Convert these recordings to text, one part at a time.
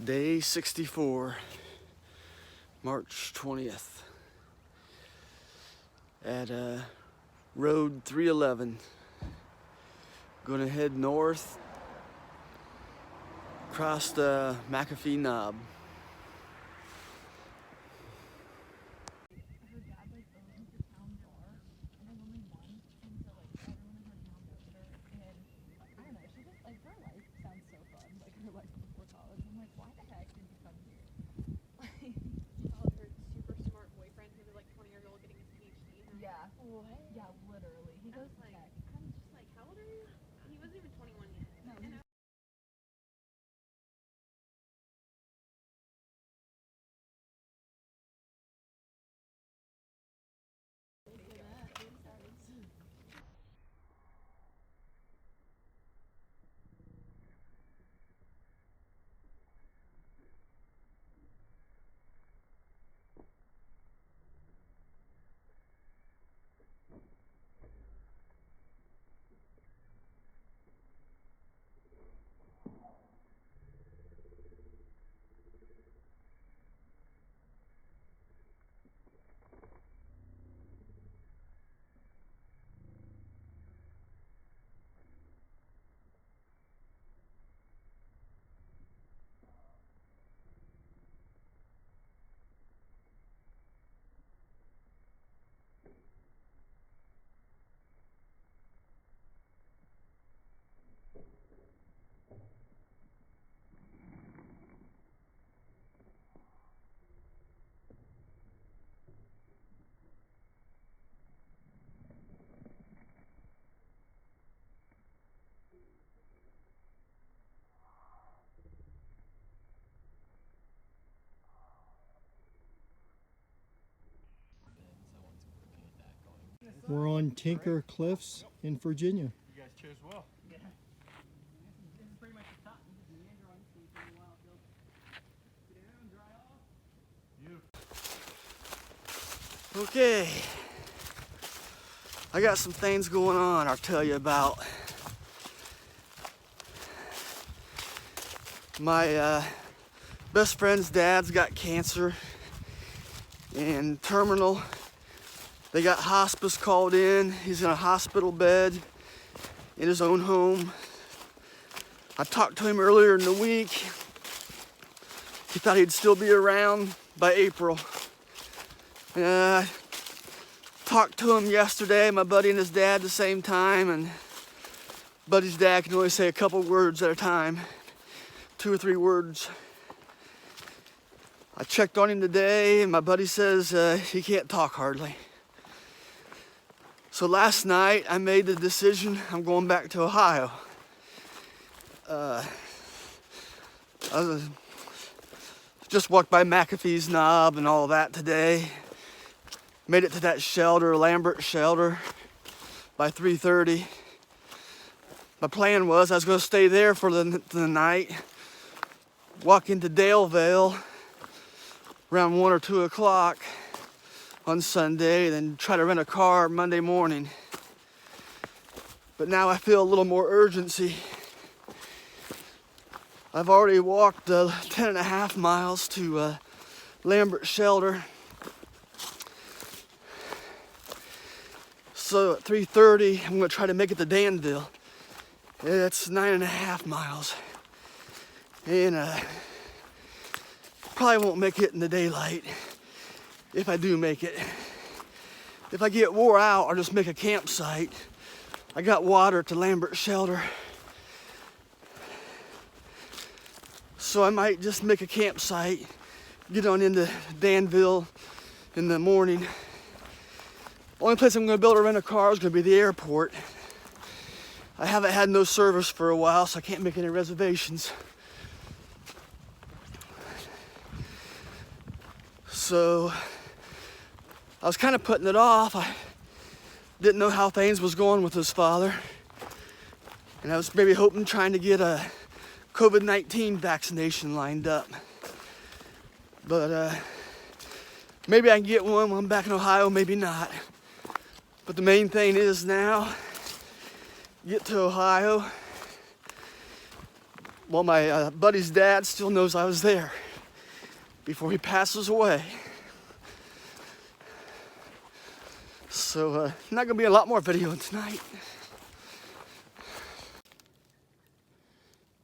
Day 64, March 20th, at road 311. Gonna head north, across the McAfee knob. Yeah, literally. He goes like, I'm just like, how old are you? He wasn't even 21 yet. No. We're on Tinker Cliffs in Virginia. You guys chose well. Yeah. This is pretty much the top. You just meander on this thing for a while. Get down, dry off. Okay, I got some things going on I'll tell you about. My best friend's dad's got cancer and terminal. They got hospice called in. He's in a hospital bed in his own home. I talked to him earlier in the week. He thought he'd still be around by April. Talked to him yesterday, my buddy and his dad at the same time, and buddy's dad can only say a couple words at a time, 2 or 3 words. I checked on him today, and my buddy says he can't talk hardly. So last night, I made the decision I'm going back to Ohio. I just walked by McAfee's knob and all that today. Made it to that shelter, Lambert shelter, by 3:30. My plan was I was going to stay there for the night, walk into Daleville around 1 or 2 o'clock on Sunday, then try to rent a car Monday morning. But now I feel a little more urgency. I've already walked 10.5 miles to Lambert shelter. So at 3:30, I'm gonna try to make it to Danville. It's 9.5 miles. And probably won't make it in the daylight. If I do make it. If I get wore out, I'll just make a campsite. I got water at the Lambert shelter. So I might just make a campsite, get on into Danville in the morning. Only place I'm gonna be able to rent a car is gonna be the airport. I haven't had no service for a while, so I can't make any reservations. So I was kind of putting it off. I didn't know how things was going with his father. And I was maybe hoping trying to get a COVID-19 vaccination lined up. But maybe I can get one when I'm back in Ohio, maybe not. But the main thing is now, get to Ohio, Well, my buddy's dad still knows I was there before he passes away. So, not gonna be a lot more video tonight.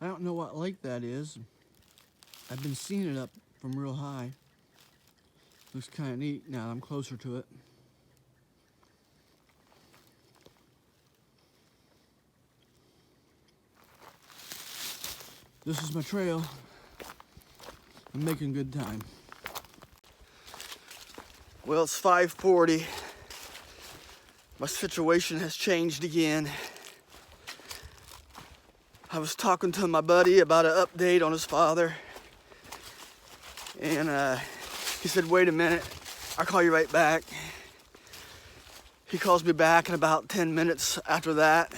I don't know what lake that is. I've been seeing it up from real high. Looks kind of neat now that I'm closer to it. This is my trail. I'm making good time. Well, it's 5:40. My situation has changed again. I was talking to my buddy about an update on his father. And he said, wait a minute, I'll call you right back. He calls me back in about 10 minutes after that.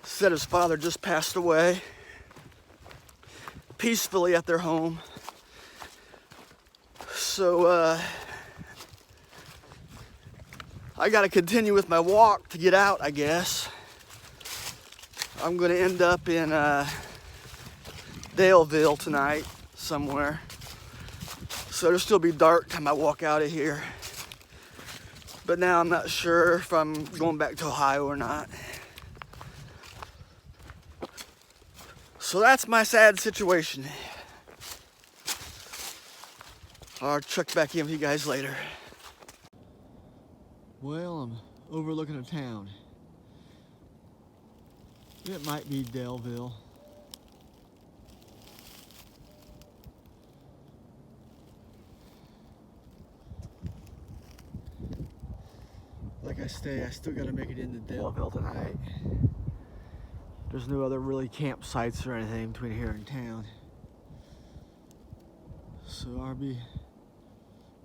Said his father just passed away peacefully at their home. So I gotta continue with my walk to get out, I guess. I'm gonna end up in Daleville tonight, somewhere. So it'll still be dark time I walk out of here. But now I'm not sure if I'm going back to Ohio or not. So that's my sad situation. I'll check back in with you guys later. Well, I'm overlooking a town. It might be Daleville. Like I say, I still gotta make it into Daleville tonight. There's no other really campsites or anything between here and town. So I'll be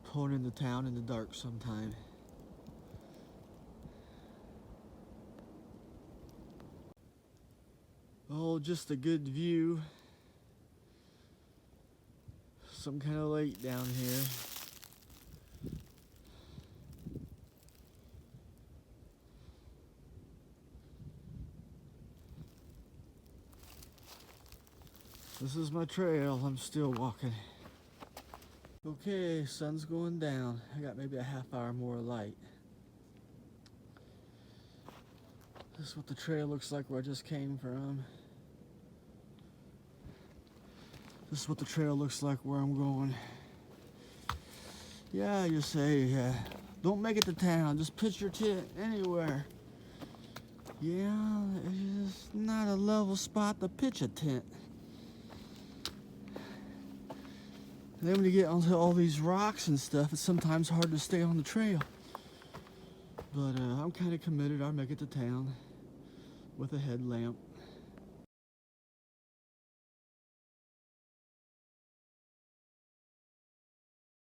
pulling into town in the dark sometime. Oh, just a good view. Some kind of lake down here. This is my trail. I'm still walking. Okay, sun's going down. I got maybe a half hour more light. This is what the trail looks like where I just came from. This is what the trail looks like where I'm going. Yeah, you say, don't make it to town. Just pitch your tent anywhere. Yeah, it's not a level spot to pitch a tent. And then when you get onto all these rocks and stuff, it's sometimes hard to stay on the trail. But I'm kind of committed. I'll make it to town with a headlamp.